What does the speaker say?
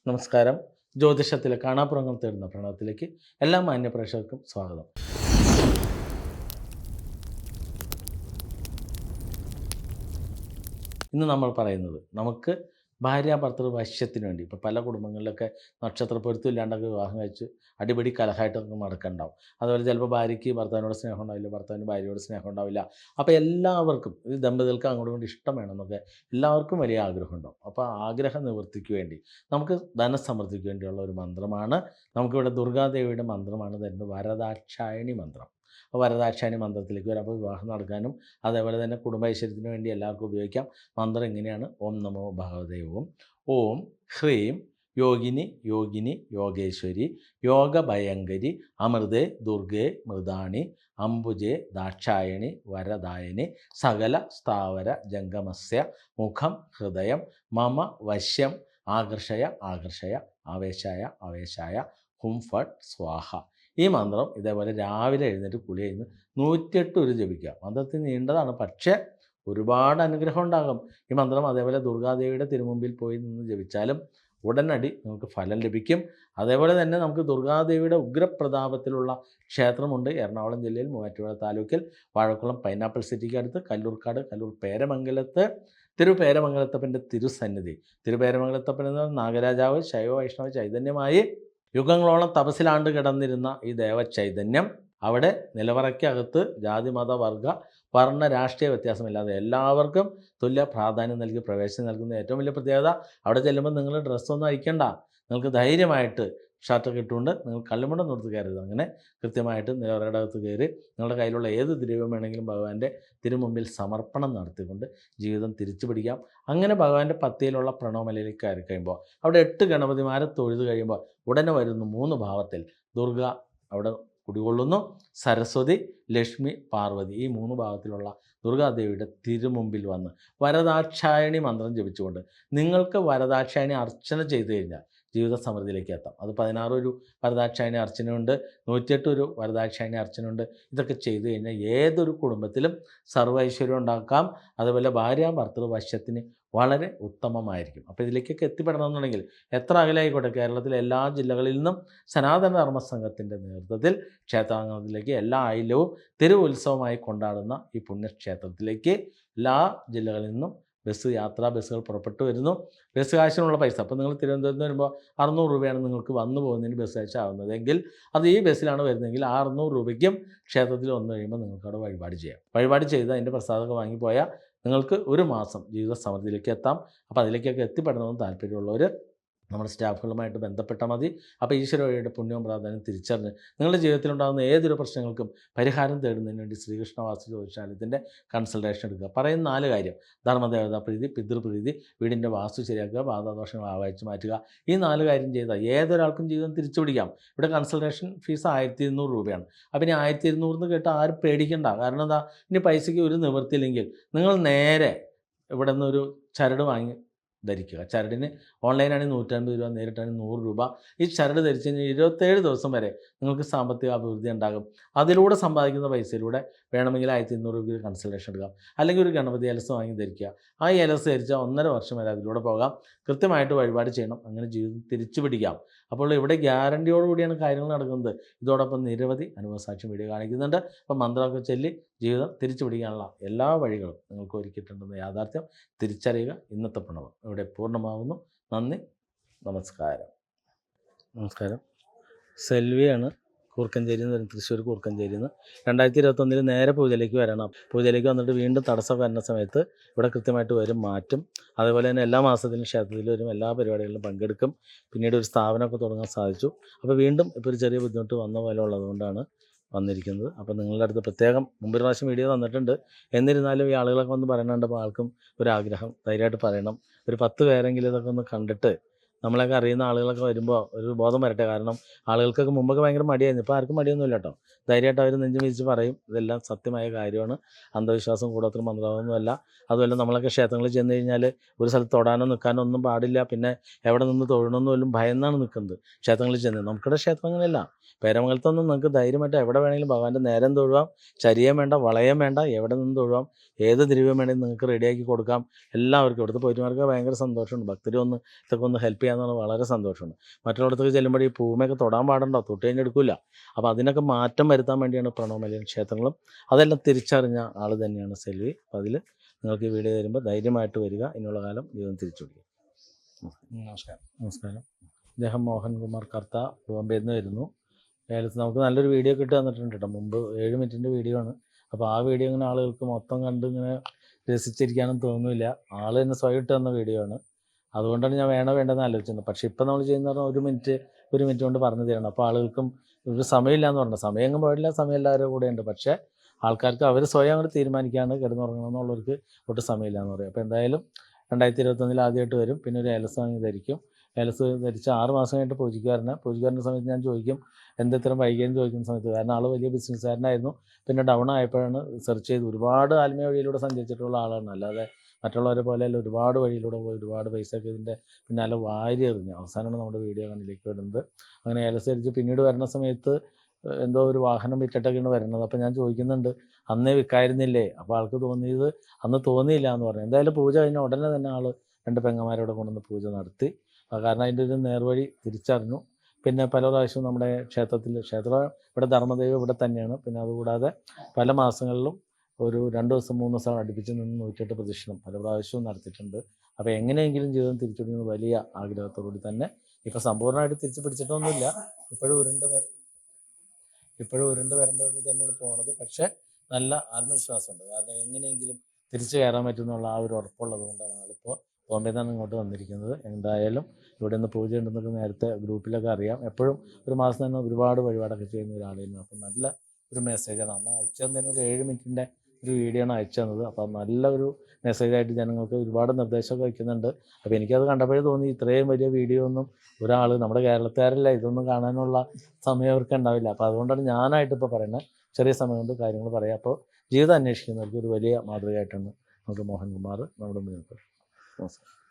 നമസ്കാരം. ജ്യോതിഷത്തിലെ കാണാപ്പുറങ്ങൾ തേടുന്ന പ്രണവത്തിലേക്ക് എല്ലാ മാന്യപ്രേക്ഷകർക്കും സ്വാഗതം. ഇന്ന് നമ്മൾ പറയുന്നത് നമുക്ക് ഭാര്യാഭർത്തൃ വശ്യത്തിന് വേണ്ടി ഇപ്പോൾ പല കുടുംബങ്ങളിലൊക്കെ നക്ഷത്രപ്പൊരുത്തം ഇല്ലാണ്ടൊക്കെ വിവാഹം കഴിച്ച് അടിപിടി കലഹമായിട്ടൊക്കെ നടക്കുന്നുണ്ടാവും. അതുപോലെ ചിലപ്പോൾ ഭാര്യയ്ക്ക് ഭർത്താവിനോട് സ്നേഹം ഉണ്ടാവില്ല, ഭർത്താവിന് ഭാര്യയോട് സ്നേഹം ഉണ്ടാവില്ല. അപ്പോൾ എല്ലാവർക്കും ഈ ദമ്പതികൾക്ക് അങ്ങോട്ടും ഇങ്ങോട്ടും ഇഷ്ടം വേണമെന്നൊക്കെ എല്ലാവർക്കും വലിയ ആഗ്രഹം ഉണ്ടാവും. അപ്പോൾ ആ ആഗ്രഹ നിവൃത്തിക്ക് വേണ്ടി നമുക്ക് ധനസമൃദ്ധിക്ക് വേണ്ടിയുള്ള ഒരു മന്ത്രമാണ്. നമുക്കിവിടെ ദുർഗാദേവിയുടെ മന്ത്രമാണ് തരുന്നത്, വരദാക്ഷായണി മന്ത്രം. അപ്പോൾ വരദാക്ഷായണി മന്ത്രത്തിലേക്ക് വരാം. അപ്പോൾ വിവാഹം നടക്കാനും അതേപോലെ തന്നെ കുടുംബൈശ്വര്യത്തിന് വേണ്ടി എല്ലാവർക്കും ഉപയോഗിക്കാം. മന്ത്രം ഇങ്ങനെയാണ്: ഓം നമോ ഭഗവതേ ഓം. ഓം ഹ്രീം യോഗിനി യോഗിനി യോഗേശ്വരി യോഗഭയങ്കരി അമൃതേ ദുർഗേ മൃദാണി അംബുജേ ദാക്ഷായണി വരദായനി സകല സ്ഥാവര ജംഗമസ്യ മുഖം ഹൃദയം മമ വശ്യം ആകർഷയ ആകർഷയ ആവേശായ ആവേശായ ഹും ഫട്ട് സ്വാഹ. ഈ മന്ത്രം ഇതേപോലെ രാവിലെ എഴുന്നേറ്റ് കുളി കഴിഞ്ഞ് 108 ഉരു ജപിക്കുക. മന്ത്രത്തിന് നീണ്ടതാണ്, പക്ഷേ ഒരുപാട് അനുഗ്രഹം ഉണ്ടാകും ഈ മന്ത്രം. അതേപോലെ ദുർഗാദേവിയുടെ തിരുമുമ്പിൽ പോയി നിന്ന് ജപിച്ചാലും ഉടനടി നമുക്ക് ഫലം ലഭിക്കും. അതേപോലെ തന്നെ നമുക്ക് ദുർഗാദേവിയുടെ ഉഗ്രപ്രതാപത്തിലുള്ള ക്ഷേത്രമുണ്ട് എറണാകുളം ജില്ലയിൽ മൂവാറ്റുപുഴ താലൂക്കിൽ വാഴക്കുളം പൈനാപ്പിൾ സിറ്റിക്ക് അടുത്ത് കല്ലൂർക്കാട് കല്ലൂർ പേരമംഗലത്ത് തിരുപേരമംഗലത്തപ്പൻ്റെ തിരുസന്നിധി. തിരുപേരമംഗലത്തപ്പൻ എന്ന നാഗരാജാവ് ശൈവ വൈഷ്ണവ ചൈതന്യമായി യുഗങ്ങളോളം തപസ്സിലാണ്ട് കിടന്നിരുന്ന ഈ ദേവചൈതന്യം അവിടെ നിലവറയ്ക്കകത്ത് ജാതി മത വർഗ വർണ്ണ രാഷ്ട്രീയ വ്യത്യാസമില്ലാതെ എല്ലാവർക്കും തുല്യ പ്രാധാന്യം നൽകി പ്രവേശനം നൽകുന്ന ഏറ്റവും വലിയ പ്രത്യേകത, അവിടെ ചെല്ലുമ്പോൾ നിങ്ങൾ ഡ്രസ്സൊന്നും അയക്കണ്ട, നിങ്ങൾക്ക് ധൈര്യമായിട്ട് ഷർട്ടൊക്കെ ഇട്ടുകൊണ്ട് നിങ്ങൾ കള്ളിമുണ്ടം കൊടുത്ത് കയറരുത്. അങ്ങനെ കൃത്യമായിട്ട് നിലവറയുടെ അകത്ത് കയറി നിങ്ങളുടെ കയ്യിലുള്ള ഏത് ദ്രവ്യം വേണമെങ്കിലും ഭഗവാന്റെ തിരുമുമ്പിൽ സമർപ്പണം നടത്തിക്കൊണ്ട് ജീവിതം തിരിച്ചു പിടിക്കാം. അങ്ങനെ ഭഗവാന്റെ പത്തിയിലുള്ള പ്രണവമലയിലേക്ക് കയറി കഴിയുമ്പോൾ അവിടെ 8 ഗണപതിമാരെ തൊഴുത് കഴിയുമ്പോൾ ഉടനെ വരുന്നു 3 ഭാവത്തിൽ ദുർഗ അവിടെ കുടികൊള്ളുന്നു. സരസ്വതി, ലക്ഷ്മി, പാർവതി ഈ 3 ഭാവത്തിലുള്ള ദുർഗാദേവിയുടെ തിരുമുമ്പിൽ വന്ന് വരദാക്ഷായണി മന്ത്രം ജപിച്ചുകൊണ്ട് നിങ്ങൾക്ക് വരദാക്ഷായണി അർച്ചന ചെയ്തു കഴിഞ്ഞാൽ ജീവിത സമൃദ്ധിയിലേക്ക് എത്താം. അത് 16 ഒരു വരദാക്ഷായണി അർച്ചനയുണ്ട്, 108 ഒരു വരദാക്ഷായണി അർച്ചനയുണ്ട്. ഇതൊക്കെ ചെയ്തു കഴിഞ്ഞാൽ ഏതൊരു കുടുംബത്തിലും സർവ്വൈശ്വര്യം ഉണ്ടാക്കാം. അതുപോലെ ഭാര്യ ഭർത്തൃ വശ്യത്തിന് വളരെ ഉത്തമമായിരിക്കും. അപ്പോൾ ഇതിലേക്കൊക്കെ എത്തിപ്പെടണമെന്നുണ്ടെങ്കിൽ എത്ര അകലായിക്കോട്ടെ, കേരളത്തിലെ എല്ലാ ജില്ലകളിൽ നിന്നും സനാതന ധർമ്മ സംഘത്തിൻ്റെ നേതൃത്വത്തിൽ ക്ഷേത്രാങ്കണത്തിലേക്ക് എല്ലാ ആയില്യവും തിരുവുത്സവമായി കൊണ്ടാടുന്ന ഈ പുണ്യക്ഷേത്രത്തിലേക്ക് എല്ലാ ജില്ലകളിൽ നിന്നും ബസ്സുകൾ പുറപ്പെട്ടു വരുന്നു. ബസ് കാശിനുള്ള പൈസ, അപ്പോൾ നിങ്ങൾ തിരുവനന്തപുരത്ത് വരുമ്പോൾ 600 രൂപയാണ് നിങ്ങൾക്ക് വന്നു പോകുന്നതിന് ബസ് കാശ് ആവുന്നതെങ്കിൽ അത് ഈ ബസ്സിലാണ് വരുന്നതെങ്കിൽ ആ 600 രൂപയ്ക്കും ക്ഷേത്രത്തിൽ വന്നു കഴിയുമ്പോൾ നിങ്ങൾക്ക് അവിടെ വഴിപാട് ചെയ്യാം. വഴിപാട് ചെയ്ത് അതിൻ്റെ പ്രസാദമൊക്കെ വാങ്ങിപ്പോയാൽ നിങ്ങൾക്ക് ഒരു മാസം ജീവിത സമൃദ്ധിയിലേക്ക് എത്താം. അപ്പോൾ അതിലേക്കൊക്കെ എത്തിപ്പെടണമെന്ന് താല്പര്യമുള്ളവർ നമ്മുടെ സ്റ്റാഫുകളുമായിട്ട് ബന്ധപ്പെട്ടാൽ മതി. അപ്പോൾ ഈശ്വര വഴിയുടെ പുണ്യവും പ്രാധാന്യം തിരിച്ചറിഞ്ഞ് നിങ്ങളുടെ ജീവിതത്തിലുണ്ടാകുന്ന ഏതൊരു പ്രശ്നങ്ങൾക്കും പരിഹാരം തേടുന്നതിന് വേണ്ടി ശ്രീകൃഷ്ണ വാസ്തു ജ്യോതിഷാലയത്തിൻ്റെ കൺസൾട്ടേഷൻ എടുക്കുക. പറയുന്ന 4 കാര്യം: ധർമ്മദേവതാ പ്രീതി, പിതൃപ്രീതി, വീടിൻ്റെ വാസ്തു ശരിയാക്കുക, ബാധാദോഷങ്ങൾ ആവാഹിച്ച് മാറ്റുക. ഈ 4 കാര്യം ചെയ്താൽ ഏതൊരാൾക്കും ജീവിതം തിരിച്ചു പിടിക്കാം. ഇവിടെ കൺസൾട്ടേഷൻ ഫീസ് 1200 രൂപയാണ്. അപ്പോൾ ഇനി 1200 കേട്ട് ആരും പേടിക്കണ്ട. കാരണം എന്താ, ഇനി പൈസയ്ക്ക് ഒരു നിവൃത്തിയില്ലെങ്കിൽ നിങ്ങൾ നേരെ ഇവിടെ നിന്നൊരു ചരട് വാങ്ങി ധരിക്കുക. ചരടിന് ഓൺലൈനാണെങ്കിൽ 150 രൂപ, നേരിട്ടാണെങ്കിൽ 100 രൂപ. ഈ ചരട് ധരിച്ചു കഴിഞ്ഞാൽ 27 ദിവസം വരെ നിങ്ങൾക്ക് സാമ്പത്തിക അഭിവൃദ്ധി ഉണ്ടാകും. അതിലൂടെ സമ്പാദിക്കുന്ന പൈസയിലൂടെ വേണമെങ്കിൽ 1200 രൂപ കൺസൾട്ടേഷൻ എടുക്കാം. അല്ലെങ്കിൽ ഒരു ഗണപതി ഏലസ് വാങ്ങി ധരിക്കുക. ആ ഏലസ് ധരിച്ചാൽ 1.5 വർഷം വരെ അതിലൂടെ പോകാം. കൃത്യമായിട്ട് വഴിപാട് ചെയ്യണം, അങ്ങനെ ജീവിതം തിരിച്ചു പിടിക്കാം. അപ്പോൾ ഇവിടെ ഗ്യാരണ്ടിയോടുകൂടിയാണ് കാര്യങ്ങൾ നടക്കുന്നത്. ഇതോടൊപ്പം നിരവധി അനുഭവസാക്ഷ്യം വീഡിയോ കാണിക്കുന്നുണ്ട്. അപ്പം മന്ത്രമൊക്കെ ചൊല്ലി ജീവിതം തിരിച്ചു പിടിക്കാനുള്ള എല്ലാ വഴികളും നിങ്ങൾക്ക് ഒരുക്കിയിട്ടുണ്ടെന്ന യാഥാർത്ഥ്യം തിരിച്ചറിയുക. ഇന്നത്തെ പ്രണവം ഇവിടെ പൂർണ്ണമാകുന്നു. നന്ദി, നമസ്കാരം. നമസ്കാരം. സെൽവിയാണ് കൂർക്കഞ്ചേരിയിൽ നിന്ന്, തൃശ്ശൂർ കൂർക്കഞ്ചേരിയിൽ നിന്ന്. 2021 നേരെ പൂജയിലേക്ക് വരണം. പൂജയിലേക്ക് വന്നിട്ട് വീണ്ടും തടസ്സമൊക്കെ വരുന്ന സമയത്ത് ഇവിടെ കൃത്യമായിട്ട് വരും, മാറ്റും. അതുപോലെ തന്നെ എല്ലാ മാസത്തിലും ക്ഷേത്രത്തിൽ വരും, എല്ലാ പരിപാടികളിലും പങ്കെടുക്കും. പിന്നീട് ഒരു സ്ഥാപനമൊക്കെ തുടങ്ങാൻ സാധിച്ചു. അപ്പോൾ വീണ്ടും ഇപ്പോൾ ഒരു ചെറിയ ബുദ്ധിമുട്ട് വന്ന പോലെ ഉള്ളതുകൊണ്ടാണ് വന്നിരിക്കുന്നത്. അപ്പോൾ നിങ്ങളുടെ അടുത്ത് പ്രത്യേകം മുമ്പൊരു പ്രാവശ്യം വീഡിയോ തന്നിട്ടുണ്ട്. എന്നിരുന്നാലും ഈ ആളുകളൊക്കെ വന്ന് പറയണുണ്ടപ്പോൾ ആൾക്കും ഒരാഗ്രഹം, ധൈര്യമായിട്ട് പറയണം. ഒരു 10 പേരെങ്കിലും ഇതൊക്കെ ഒന്ന് കണ്ടിട്ട് നമ്മളൊക്കെ അറിയുന്ന ആളുകളൊക്കെ വരുമ്പോൾ ഒരു ബോധം വരട്ടെ. കാരണം ആളുകൾക്കൊക്കെ മുമ്പൊക്കെ ഭയങ്കര മടിയായിരുന്നു, ഇപ്പോൾ ആർക്കും മടിയൊന്നുമില്ല കേട്ടോ. ധൈര്യമായിട്ട് അവർ നെഞ്ചും വിരിച്ച് പറയും. ഇതെല്ലാം സത്യമായ കാര്യമാണ്, അന്ധവിശ്വാസം കൂടോത്രം മന്ത്രമൊന്നുമല്ല. അതുപോലെ നമ്മളൊക്കെ ക്ഷേത്രങ്ങളിൽ ചെന്ന് കഴിഞ്ഞാൽ ഒരു സ്ഥലത്ത് തൊടാനോ നിൽക്കാനോ ഒന്നും പാടില്ല. പിന്നെ എവിടെ നിന്ന് തൊഴണമെന്ന് പോലും ഭയന്നാണ് നിൽക്കുന്നത് ക്ഷേത്രങ്ങളിൽ ചെന്ന്. നമുക്കിവിടെ ക്ഷേത്രങ്ങളില്ല. പേരമംഗലത്തൊന്നും നിങ്ങൾക്ക് ധൈര്യമായിട്ട് എവിടെ വേണമെങ്കിലും ഭഗവാന്റെ നേരം തൊഴുവാം. ചരിയം വേണ്ട, വളയം വേണ്ട, എവിടെ നിന്ന് തൊഴുവാം. ഏത് ദ്രവ്യം വേണമെങ്കിലും നിങ്ങൾക്ക് റെഡിയാക്കി കൊടുക്കാം. എല്ലാവർക്കും ഇവിടുത്തെ പോയിട്ടുമാർക്ക് ഭയങ്കര സന്തോഷമുണ്ട്. ഭക്തരും ഒന്ന് ഇതൊക്കെ ഒന്ന് ഹെൽപ്പ് ചെയ്യാൻ ചെയ്യാന്ന് പറഞ്ഞാൽ വളരെ സന്തോഷമുണ്ട്. മറ്റുള്ളിടത്തൊക്കെ ചെല്ലുമ്പോൾ ഈ പൂമയൊക്കെ തൊടാൻ പാടുണ്ടോ, തൊട്ട് കഴിഞ്ഞാൽ എടുക്കില്ല. അപ്പോൾ അതിനൊക്കെ മാറ്റം വരുത്താൻ വേണ്ടിയാണ് പ്രണവ് മലയിൽ ക്ഷേത്രങ്ങളും അതെല്ലാം തിരിച്ചറിഞ്ഞ ആൾ തന്നെയാണ് സെൽവി. അപ്പോൾ അതിൽ നിങ്ങൾക്ക് ഈ വീഡിയോ തരുമ്പോൾ ധൈര്യമായിട്ട് വരിക, ഇനിയുള്ള കാലം ജീവിതം തിരിച്ചു പിടിക്കുക. നമസ്കാരം. ഇദ്ദേഹം മോഹൻകുമാർ കർത്ത, ബോംബെയിൽ നിന്ന് വരുന്നു. നമുക്ക് നല്ലൊരു വീഡിയോ ഇട്ട് തന്നിട്ടുണ്ട് കേട്ടോ. മുമ്പ് 7 മിനിറ്റിൻ്റെ വീഡിയോ ആണ്. അപ്പോൾ ആ വീഡിയോ ഇങ്ങനെ ആളുകൾക്ക് മൊത്തം കണ്ട് ഇങ്ങനെ രസിച്ചിരിക്കാനും തോന്നുന്നില്ല. ആൾ തന്നെ സ്വയം ഇട്ട് തന്ന വീഡിയോ ആണ്. അതുകൊണ്ടാണ് ഞാൻ വേണ്ടെന്ന് ആലോചിച്ചത്. പക്ഷേ ഇപ്പം നമ്മൾ ചെയ്യുന്ന പറഞ്ഞാൽ 1 മിനിറ്റ് കൊണ്ട് പറഞ്ഞു തരണം. അപ്പോൾ ആളുകൾക്കും ഒരു സമയമില്ല എന്ന് പറഞ്ഞാൽ, സമയം എങ്ങും പോയില്ല, സമയം എല്ലാവരും കൂടെ ഉണ്ട്. പക്ഷേ ആൾക്കാർക്ക് അവർ സ്വയം അങ്ങോട്ട് തീരുമാനിക്കുകയാണ് കിടന്നുറങ്ങണം എന്നുള്ളവർക്ക് ഒട്ടും സമയമില്ല എന്ന് പറയും. അപ്പോൾ എന്തായാലും 2021 ആദ്യമായിട്ട് വരും. പിന്നെ ഒരു ഏലസ് വാങ്ങി ധരിക്കും. ഏലസ് ധരിച്ച് 6 മാസം കഴിഞ്ഞിട്ട് പൂജിക്കാരൻ്റെ സമയത്ത് ഞാൻ ചോദിക്കും എന്തെത്ര വൈകിയെന്ന് ചോദിക്കുന്ന സമയത്ത്, കാരണം ആൾ വലിയ ബിസിനസ്സുകാരനായിരുന്നു. പിന്നെ ഡൗൺ ആയപ്പോഴാണ് സെർച്ച് ചെയ്ത്, ഒരുപാട് ആത്മീയ വഴിയിലൂടെ സഞ്ചരിച്ചിട്ടുള്ള ആളാണ്. അല്ലാതെ മറ്റുള്ളവരെ പോലെയല്ല, ഒരുപാട് വഴിയിലൂടെ പോയി ഒരുപാട് പൈസയൊക്കെ ഇതിൻ്റെ പിന്നാലെ വാരി എറിഞ്ഞു. അവസാനമാണ് നമ്മുടെ വീഡിയോ കണ്ണിലേക്ക് വിടുന്നത്. അങ്ങനെ ഏലസ് ധരിച്ച് പിന്നീട് വരുന്ന സമയത്ത് എന്തോ ഒരു വാഹനം വിറ്റിട്ടൊക്കെയാണ് വരുന്നത്. അപ്പോൾ ഞാൻ ചോദിക്കുന്നുണ്ട് അന്നേ വിൽക്കായിരുന്നില്ലേ? അപ്പോൾ ആൾക്ക് തോന്നിയത് അന്ന് തോന്നിയില്ല എന്ന് പറഞ്ഞു. എന്തായാലും പൂജ കഴിഞ്ഞ ഉടനെ തന്നെ ആൾ 2 പെങ്ങന്മാരോടെ കൊണ്ടുവന്ന് പൂജ നടത്തി. കാരണം അതിൻ്റെ ഒരു നേർവഴി തിരിച്ചറിഞ്ഞു. പിന്നെ പല പ്രാവശ്യവും നമ്മുടെ ക്ഷേത്രം ഇവിടെ ധർമ്മദൈവം ഇവിടെ തന്നെയാണ്. പിന്നെ അതുകൂടാതെ പല മാസങ്ങളിലും ഒരു 2 ദിവസം 3 ദിവസം അടുപ്പിച്ച് നിന്ന് 108 പ്രദക്ഷിണം പല പ്രാവശ്യവും നടത്തിയിട്ടുണ്ട്. അപ്പോൾ എങ്ങനെയെങ്കിലും ജീവിതം തിരിച്ചുപിടിക്കുന്ന വലിയ ആഗ്രഹത്തോടുകൂടി തന്നെ ഇപ്പോൾ സമ്പൂർണ്ണമായിട്ട് തിരിച്ചു പിടിച്ചിട്ടൊന്നുമില്ല. ഇപ്പോഴും ഉരുണ്ട് വരേണ്ടവർ തന്നെയാണ് പോകുന്നത്. പക്ഷേ നല്ല ആത്മവിശ്വാസമുണ്ട്. കാരണം എങ്ങനെയെങ്കിലും തിരിച്ചു കയറാൻ പറ്റുമെന്നുള്ള ആ ഒരു ഉറപ്പുള്ളത് കൊണ്ടാണ് ആളിപ്പോൾ ബോംബെയിൽ നിന്നാണ് ഇങ്ങോട്ട് വന്നിരിക്കുന്നത്. എന്തായാലും ഇവിടെ നിന്ന് പൂജ ഉണ്ടെന്നൊക്കെ നേരത്തെ ഗ്രൂപ്പിലൊക്കെ അറിയാം. എപ്പോഴും ഒരു മാസം തന്നെ ഒരുപാട് വഴിപാടൊക്കെ ചെയ്യുന്ന ഒരാളായിരുന്നു. അപ്പം നല്ല ഒരു മെസ്സേജാണ് അന്ന് അയച്ചു തന്നതിന്. ഒരു 7 മിനിറ്റിൻ്റെ ഒരു വീഡിയോ ആണ് അയച്ചു തന്നത്. അപ്പം നല്ല ഒരു മെസ്സേജായിട്ട് ജനങ്ങൾക്ക് ഒരുപാട് നിർദ്ദേശമൊക്കെ വയ്ക്കുന്നുണ്ട്. അപ്പോൾ എനിക്കത് കണ്ടപ്പോഴേ തോന്നി ഇത്രയും വലിയ വീഡിയോ ഒന്നും ഒരാൾ നമ്മുടെ കേരളത്തുകാരല്ല, ഇതൊന്നും കാണാനുള്ള സമയം അവർക്ക് ഉണ്ടാവില്ല. അപ്പോൾ അതുകൊണ്ടാണ് ഞാനായിട്ട് ഇപ്പോൾ പറയുന്നത്, ചെറിയ സമയം കൊണ്ട് കാര്യങ്ങൾ പറയാം. അപ്പോൾ ജീവിതം അന്വേഷിക്കുന്നവർക്ക് ഒരു വലിയ മാതൃകയായിട്ടാണ് നമുക്ക് മോഹൻകുമാർ നമ്മുടെ മുന്നിൽ. നമസ്കാരം.